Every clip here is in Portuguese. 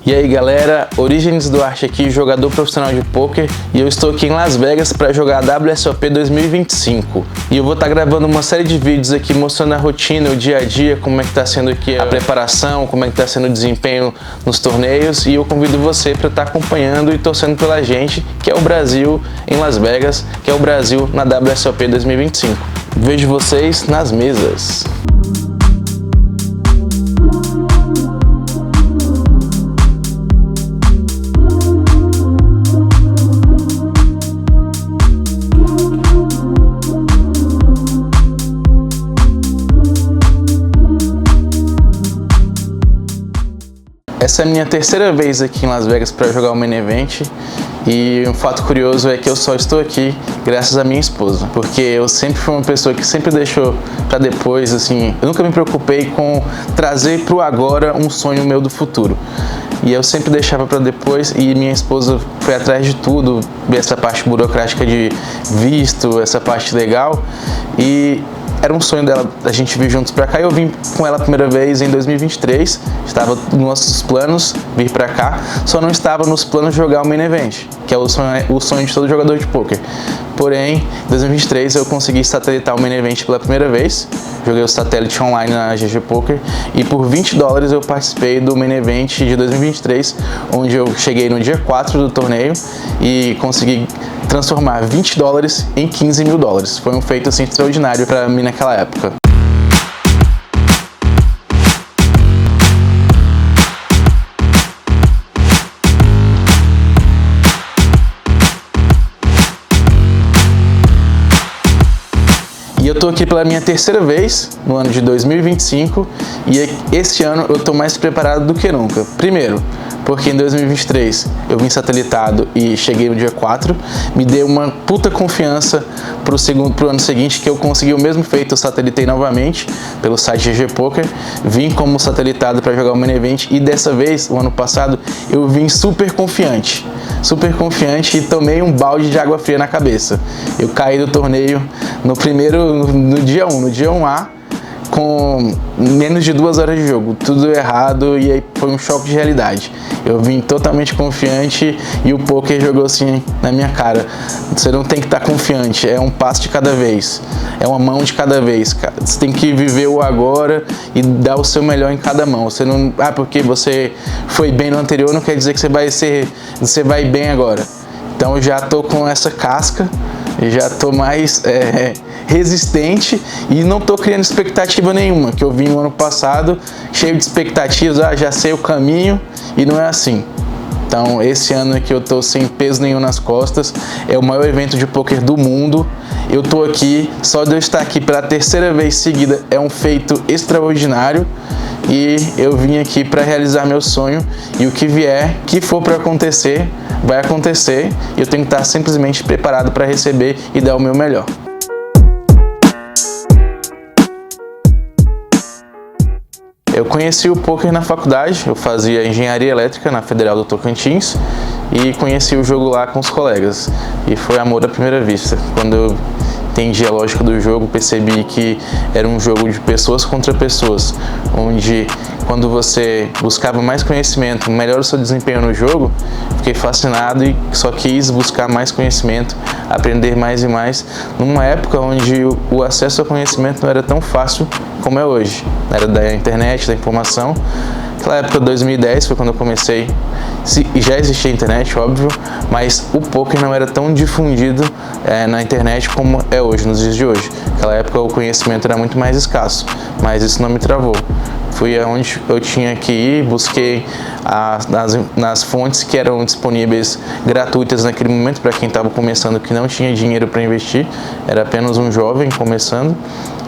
E aí galera, Orígenes Duarte aqui, jogador profissional de poker, e eu estou aqui em Las Vegas para jogar a WSOP 2025. E eu vou estar gravando uma série de vídeos aqui mostrando a rotina, o dia a dia, como é que está sendo aqui a preparação, como é que está sendo o desempenho nos torneios, e eu convido você para estar acompanhando e torcendo pela gente, que é o Brasil em Las Vegas, que é o Brasil na WSOP 2025. Vejo vocês nas mesas. Essa é a minha terceira vez aqui em Las Vegas para jogar o Main Event, e um fato curioso é que eu só estou aqui graças à minha esposa, porque eu sempre fui uma pessoa que sempre deixou para depois, assim, eu nunca me preocupei com trazer pro agora um sonho meu do futuro. E eu sempre deixava para depois, e minha esposa foi atrás de tudo, essa parte burocrática de visto, essa parte legal, e era um sonho dela, a gente vir juntos pra cá, e eu vim com ela a primeira vez em 2023, estava nos nossos planos vir pra cá, só não estava nos planos de jogar o Main Event, que é o sonho de todo jogador de poker. Porém, em 2023 eu consegui satelitar o Main Event pela primeira vez, joguei o satélite online na GG Poker, e por $20 eu participei do Main Event de 2023, onde eu cheguei no dia 4 do torneio e consegui transformar $20 em $15 mil. Foi um feito assim extraordinário para mim naquela época. E eu tô aqui pela minha terceira vez no ano de 2025, e este ano eu tô mais preparado do que nunca. Primeiro, porque em 2023 eu vim satelitado e cheguei no dia 4, me deu uma puta confiança pro ano seguinte, que eu consegui o mesmo feito, eu satelitei novamente pelo site GG Poker, vim como satelitado para jogar o Main Event, e dessa vez, o ano passado, eu vim super confiante e tomei um balde de água fria na cabeça. Eu caí do torneio no dia 1A, com menos de 2 horas de jogo, tudo errado, e aí foi um choque de realidade. Eu vim totalmente confiante e o poker jogou assim na minha cara: você não tem que estar confiante, é um passo de cada vez, é uma mão de cada vez, cara. Você tem que viver o agora e dar o seu melhor em cada mão. Você não, porque você foi bem no anterior não quer dizer que você vai bem agora. Então eu já tô com essa casca, já tô mais resistente e não tô criando expectativa nenhuma, que eu vim no ano passado cheio de expectativas, já sei o caminho, e não é assim. Então esse ano aqui eu tô sem peso nenhum nas costas, é o maior evento de poker do mundo, eu tô aqui, só de eu estar aqui pela terceira vez seguida é um feito extraordinário, e eu vim aqui para realizar meu sonho, e o que vier, que for para acontecer, vai acontecer, e eu tenho que estar simplesmente preparado para receber e dar o meu melhor. Eu conheci o poker na faculdade, eu fazia engenharia elétrica na Federal do Tocantins, e conheci o jogo lá com os colegas, e foi amor à primeira vista. Quando eu entendi a lógica do jogo, percebi que era um jogo de pessoas contra pessoas, onde quando você buscava mais conhecimento, melhora o seu desempenho no jogo, fiquei fascinado e só quis buscar mais conhecimento, aprender mais e mais, numa época onde o acesso ao conhecimento não era tão fácil como é hoje. Era da internet, da informação. Naquela época, 2010, foi quando eu comecei, já existia internet, óbvio, mas o poker não era tão difundido na internet como é hoje, nos dias de hoje. Naquela época o conhecimento era muito mais escasso, mas isso não me travou. Fui aonde eu tinha que ir, busquei nas fontes que eram disponíveis gratuitas naquele momento para quem estava começando, que não tinha dinheiro para investir, era apenas um jovem começando,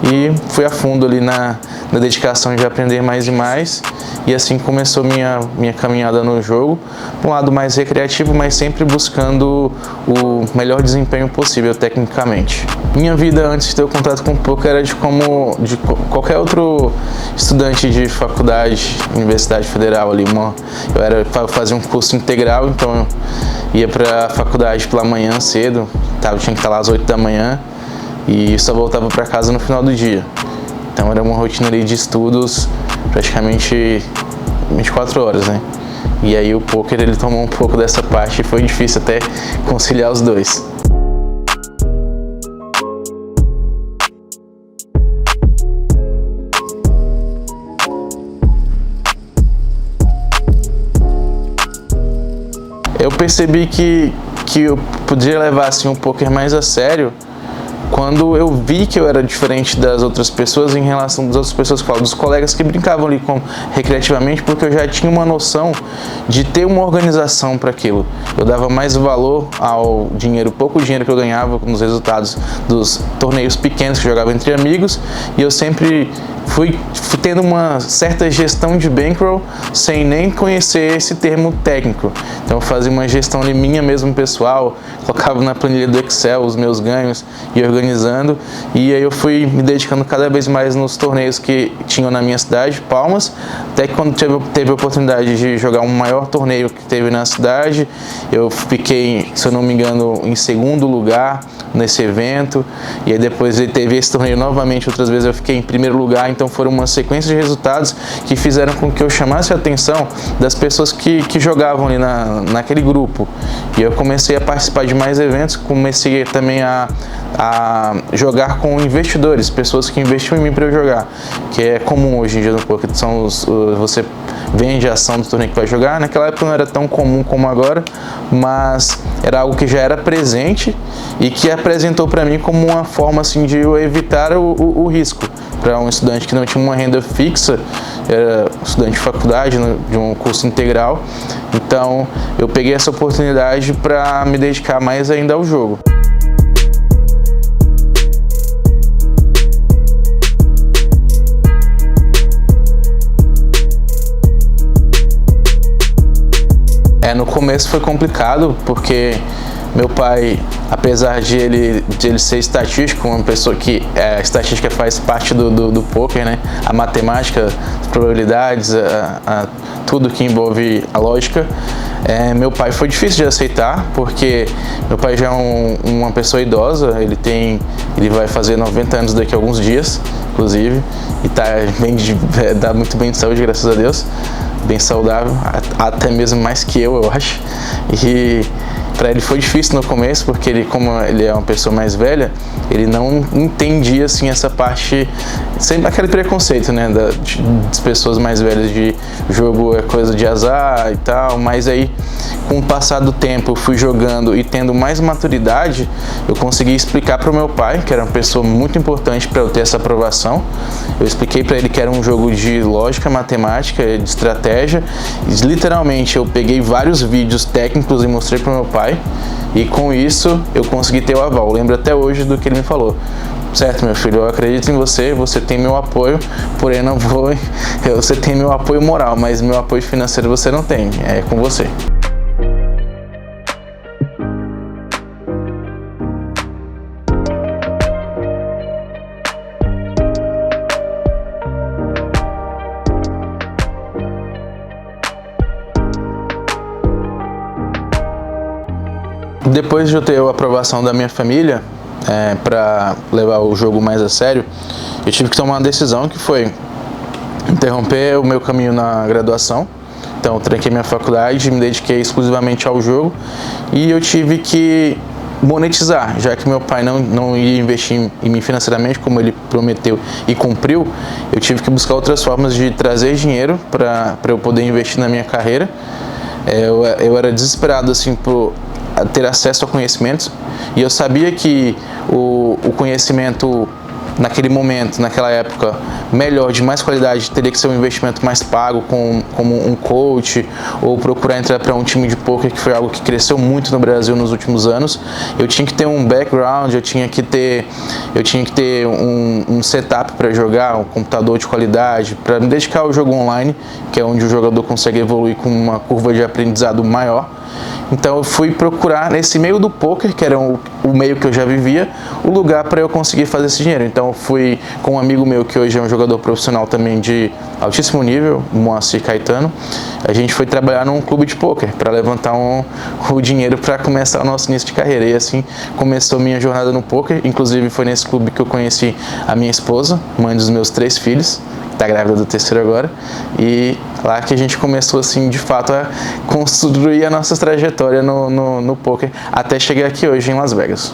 e fui a fundo ali na dedicação de aprender mais e mais, e assim começou minha caminhada no jogo, um lado mais recreativo, mas sempre buscando o melhor desempenho possível tecnicamente. Minha vida antes de ter o contato com o poker era de qualquer outro estudante de faculdade, Universidade Federal ali, eu fazia um curso integral, então eu ia para a faculdade pela manhã cedo, tinha que estar lá às 8 da manhã, e só voltava para casa no final do dia. Então era uma rotina ali de estudos praticamente 24 horas, né? E aí o poker ele tomou um pouco dessa parte e foi difícil até conciliar os dois. Eu percebi que eu podia levar assim, um poker mais a sério quando eu vi que eu era diferente das outras pessoas em relação das outras pessoas que falam, dos colegas que brincavam ali recreativamente, porque eu já tinha uma noção de ter uma organização para aquilo. Eu dava mais valor ao dinheiro, pouco dinheiro que eu ganhava nos resultados dos torneios pequenos que eu jogava entre amigos, e eu sempre fui tendo uma certa gestão de bankroll sem nem conhecer esse termo técnico. Então eu fazia uma gestão ali minha mesmo pessoal, colocava na planilha do Excel os meus ganhos e organizando, e aí eu fui me dedicando cada vez mais nos torneios que tinham na minha cidade, Palmas, até que quando teve a oportunidade de jogar um maior torneio que teve na cidade, eu fiquei, se eu não me engano, em segundo lugar nesse evento, e aí depois ele teve esse torneio novamente, outras vezes eu fiquei em primeiro lugar. Então foram uma sequência de resultados que fizeram com que eu chamasse a atenção das pessoas que jogavam ali naquele grupo. E eu comecei a participar de mais eventos, comecei também a jogar com investidores, pessoas que investiam em mim para eu jogar, que é comum hoje em dia no poker, são você vende a ação do torneio que vai jogar. Naquela época não era tão comum como agora, mas era algo que já era presente e que apresentou para mim como uma forma assim de eu evitar o risco. Para um estudante que não tinha uma renda fixa, era estudante de faculdade, de um curso integral, então eu peguei essa oportunidade para me dedicar mais ainda ao jogo. No começo foi complicado, porque meu pai, apesar de ele ser estatístico, uma pessoa que a estatística faz parte do poker, né? A matemática, as probabilidades, tudo que envolve a lógica, meu pai foi difícil de aceitar, porque meu pai já é uma pessoa idosa, ele vai fazer 90 anos daqui a alguns dias, inclusive, e tá muito bem de saúde, graças a Deus, bem saudável, até mesmo mais que eu acho. E para ele foi difícil no começo, porque como ele é uma pessoa mais velha, ele não entendia assim essa parte, sempre aquele preconceito, né, das pessoas mais velhas de jogo é coisa de azar e tal. Mas aí, com o passar do tempo, eu fui jogando e tendo mais maturidade, eu consegui explicar para o meu pai, que era uma pessoa muito importante para eu ter essa aprovação. Eu expliquei para ele que era um jogo de lógica, matemática, de estratégia. E, literalmente, eu peguei vários vídeos técnicos e mostrei para o meu pai. E com isso, eu consegui ter o aval. Eu lembro até hoje do que ele me falou. Certo, meu filho, eu acredito em você, você tem meu apoio, porém você tem meu apoio moral, mas meu apoio financeiro você não tem, é com você. Depois de eu ter a aprovação da minha família para levar o jogo mais a sério, eu tive que tomar uma decisão, que foi interromper o meu caminho na graduação. Então eu tranquei minha faculdade, me dediquei exclusivamente ao jogo, e eu tive que monetizar, já que meu pai não ia investir em mim financeiramente como ele prometeu e cumpriu. Eu tive que buscar outras formas de trazer dinheiro para eu poder investir na minha carreira. Eu era desesperado assim por ter acesso a conhecimentos, e eu sabia que o conhecimento naquele momento, naquela época, melhor, de mais qualidade, teria que ser um investimento mais pago, como um coach, ou procurar entrar para um time de poker, que foi algo que cresceu muito no Brasil nos últimos anos. Eu tinha que ter um background, eu tinha que ter um setup para jogar, um computador de qualidade, para me dedicar ao jogo online, que é onde o jogador consegue evoluir com uma curva de aprendizado maior. Então eu fui procurar nesse meio do poker, que era o meio que eu já vivia, o lugar para eu conseguir fazer esse dinheiro. Então eu fui com um amigo meu que hoje é um jogador profissional também de altíssimo nível, o Moacir Caetano. A gente foi trabalhar num clube de poker para levantar o dinheiro para começar o nosso início de carreira. E assim começou minha jornada no poker. Inclusive foi nesse clube que eu conheci a minha esposa, mãe dos meus 3 filhos, está grávida do terceiro agora, e Lá que a gente começou, assim, de fato, a construir a nossa trajetória no poker até chegar aqui hoje em Las Vegas.